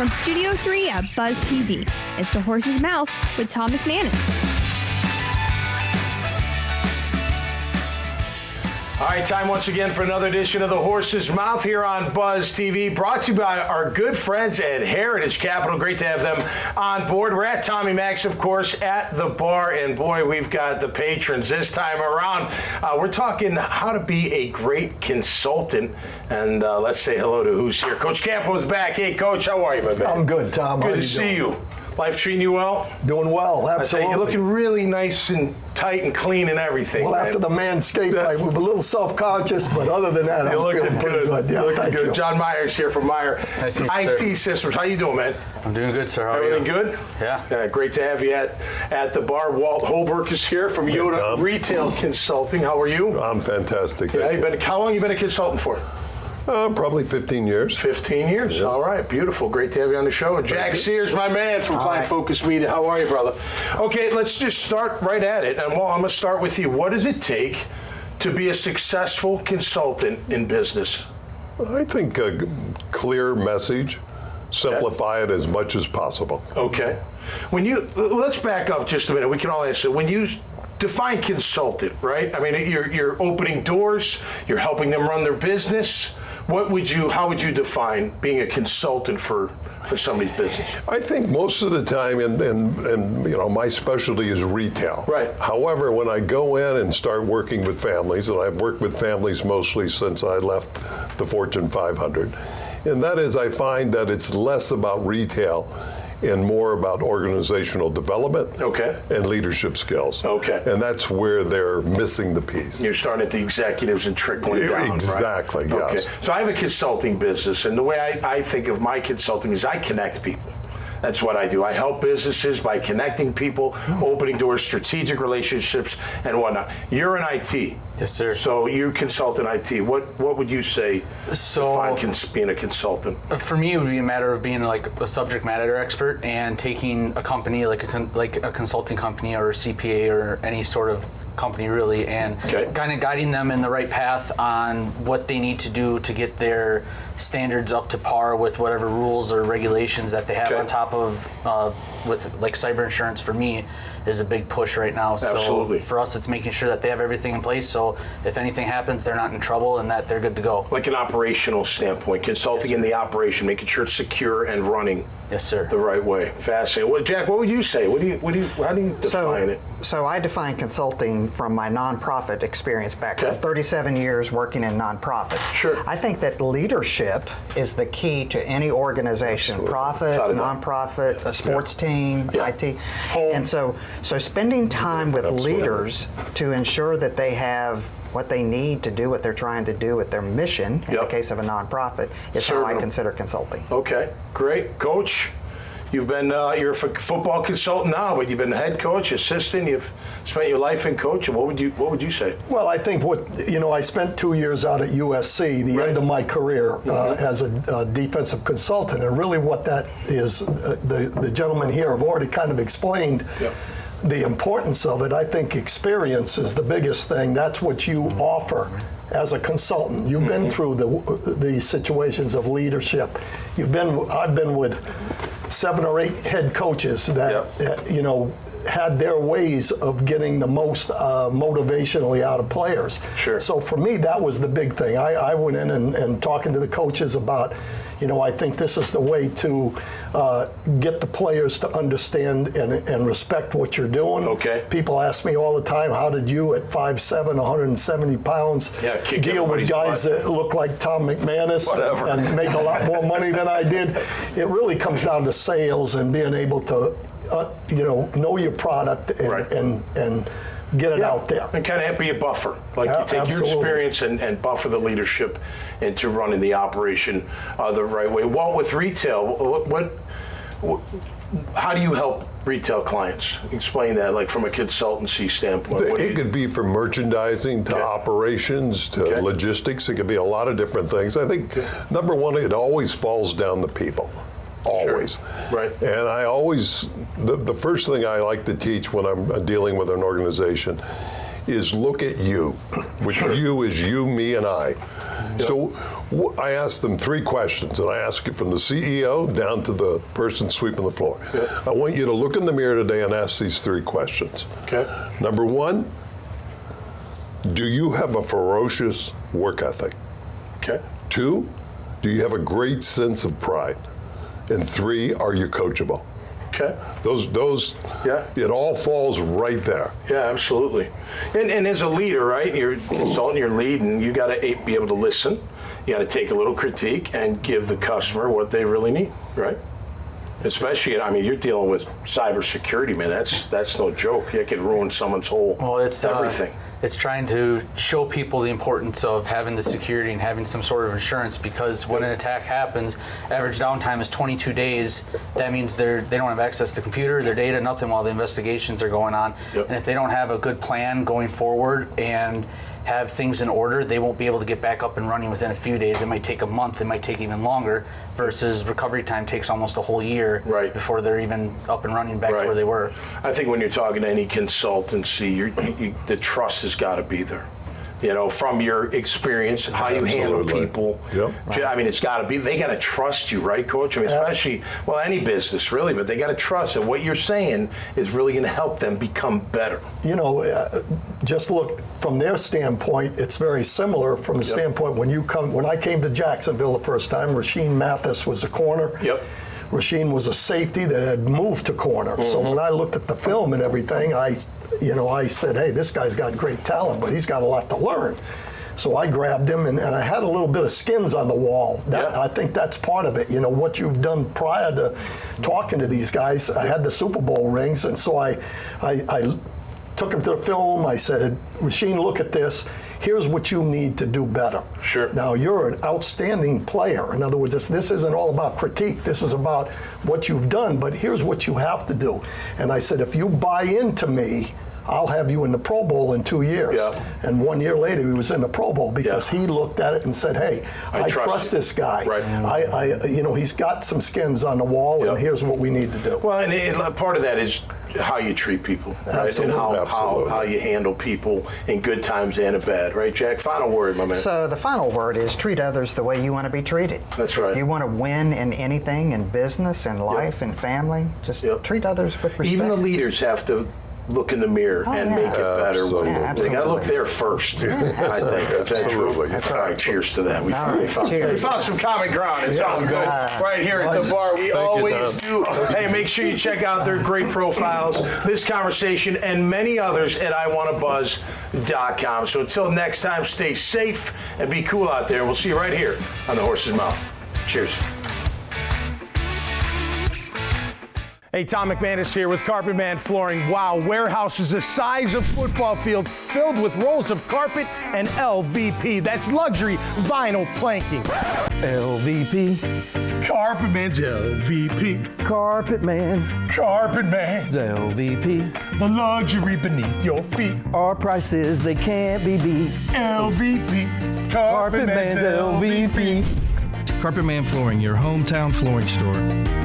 From Studio 3 at Buzz TV, it's The Horse's Mouth with Tom McManus. All right, time once again for another edition of The Horse's Mouth here on Buzz TV, brought to you by our good friends at Heritage Capital. Great to have them on board. We're at Tommy Max, of course, at the bar, and boy, we've got the patrons this time around. We're talking how to be a great consultant, and let's say hello to who's here. Coach Campo's back. Hey, Coach, how are you, my man? I'm good, Tom. Good to see you. Life treating you well? Doing well, absolutely. You're looking really nice and tight and clean and everything. Well, after the Manscaped, I was a little self-conscious, but other than that, I'm feeling pretty good. Yeah, you're looking good. You. John Meyer's here from Meyer Nice to meet you, IT Systems. How you doing, man? I'm doing good, sir. How are Everything you? good? Yeah. Great to have you at the bar. Walt Holbrook is here from Yoda Retail Consulting. How are you? I'm fantastic. Yeah, how long have you been a consultant for? Probably 15 years. 15 years. Yeah. All right, beautiful. Great to have you on the show. And Jack Sears, my man from Client Focus Media. How are you, brother? Okay, let's just start right at it. And well, I'm going to start with you. What does it take to be a successful consultant in business? I think a clear message, simplify it as much as possible. Okay. Let's back up just a minute. We can all answer. When you define consultant, right? I mean, you're opening doors, you're helping them run their business. How would you define being a consultant for somebody's business? I think most of the time, and you know, my specialty is retail. Right. However, when I go in and start working with families, and I've worked with families mostly since I left the Fortune 500, and that is, I find that it's less about retail and more about organizational development and leadership skills. Okay. And that's where they're missing the piece. You're starting at the executives and trickling down, exactly, right? yes. Okay. So I have a consulting business, and the way I think of my consulting is I connect people. That's what I do. I help businesses by connecting people, opening doors, strategic relationships, and whatnot. You're in IT. Yes, sir. So you consult in IT. What would you say define being a consultant? For me, it would be a matter of being like a subject matter expert and taking a company like a consulting company or a CPA or any sort of company really, and kind of guiding them in the right path on what they need to do to get their standards up to par with whatever rules or regulations that they have on top of with like cyber insurance. For me, is a big push right now. Absolutely. So for us, it's making sure that they have everything in place, so if anything happens, they're not in trouble and that they're good to go. Like an operational standpoint, consulting in the operation, making sure it's secure and running the right way. Fascinating. Well, Jack, what would you say? How do you define it? So I define consulting from my nonprofit experience background, 37 years working in nonprofits. Sure. I think that leadership is the key to any organization, profit, nonprofit, a sports team, IT. And so spending time with leaders to ensure that they have what they need to do what they're trying to do with their mission, in the case of a nonprofit, is how I consider consulting. Okay, great. Coach, you've been, you're a football consultant now, but you've been head coach, assistant, you've spent your life in coaching. What would you say? Well, I think I spent 2 years out at USC, the end of my career, as a defensive consultant, and really what that is, the gentlemen here have already kind of explained the importance of it. I think experience is the biggest thing. That's what you offer as a consultant. You've been through the situations of leadership. I've been with 7 or 8 head coaches that had their ways of getting the most motivationally out of players. Sure. So for me, that was the big thing. I went in and talking to the coaches about, I think this is the way to get the players to understand and respect what you're doing. Okay. People ask me all the time, how did you at 5'7", 170 pounds deal with guys that look like Tom McManus and make a lot more money than I did? It really comes down to sales and being able to know your product and get it out there. And kind of be a buffer. Like you take your experience and buffer the leadership into running the operation the right way. Walt, with retail, how do you help retail clients? Explain that, like from a consultancy standpoint. It could be from merchandising to operations to logistics. It could be a lot of different things. I think, number one, it always falls down to people. Always. Sure. Right. And I always, the first thing I like to teach when I'm dealing with an organization is look at you, which you is you, me, and I. So I asked them 3 questions, and I ask it from the CEO down to the person sweeping the floor. I want you to look in the mirror today and ask these 3 questions. Okay. Number 1, do you have a ferocious work ethic? Okay. 2, do you have a great sense of pride? And 3, are you coachable? Okay. Those, Yeah. it all falls right there. Yeah, absolutely. And as a leader, right, you're a consultant, you're leading, you got to be able to listen. You got to take a little critique and give the customer what they really need, right? Especially, I mean, you're dealing with cybersecurity, man. That's no joke. It could ruin someone's whole everything. It's trying to show people the importance of having the security and having some sort of insurance, because when an attack happens, average downtime is 22 days. That means they don't have access to computer, their data, nothing while the investigations are going on. And if they don't have a good plan going forward and have things in order, they won't be able to get back up and running within a few days. It might take a month, it might take even longer, versus recovery time takes almost a whole year before they're even up and running back to where they were. I think when you're talking to any consultancy, the trust has got to be there. You know, from your experience, how you handle people. I mean, it's got to be, they got to trust you, right, Coach? I mean, especially, well, any business, really, but they got to trust that what you're saying is really going to help them become better. You know, just look from their standpoint, it's very similar from the standpoint when I came to Jacksonville the first time, Rasheem Mathis was a corner. Rasheem was a safety that had moved to corner. So when I looked at the film and everything, I said, hey, this guy's got great talent, but he's got a lot to learn. So I grabbed him, and I had a little bit of skins on the wall. I think that's part of it. You know, what you've done prior to talking to these guys, I had the Super Bowl rings, and so I took him to the film. I said, Rasheem, look at this. Here's what you need to do better. Now, you're an outstanding player. In other words, this isn't all about critique. This is about what you've done, but here's what you have to do. And I said, if you buy into me, I'll have you in the Pro Bowl in 2 years. And 1 year later, he was in the Pro Bowl because he looked at it and said, hey, I trust this guy. You know, he's got some skins on the wall, and here's what we need to do. Well, and part of that is how you treat people, right? And how you handle people in good times and in bad, right, Jack? Final word, my man. So the final word is treat others the way you want to be treated. That's right. You want to win in anything, in business, in life, in family, just treat others with respect. Even the leaders have to look in the mirror and make it better. They got to look there first, I think. Absolutely. That's right. All right, cheers to that. We found some common ground. It's all good. Right here at the bar, we always do. Hey, make sure you check out their great profiles, this conversation, and many others at iwantabuzz.com. So until next time, stay safe and be cool out there. We'll see you right here on The Horse's Mouth. Cheers. Hey, Tom McManus here with Carpet Man Flooring. Wow, warehouses the size of football fields filled with rolls of carpet and LVP. That's luxury vinyl planking. LVP. Carpet Man's LVP. Carpet Man. Carpet Man's LVP. The luxury beneath your feet. Our prices, they can't be beat. LVP. Carpet Man's LVP. Carpet Man Flooring, your hometown flooring store.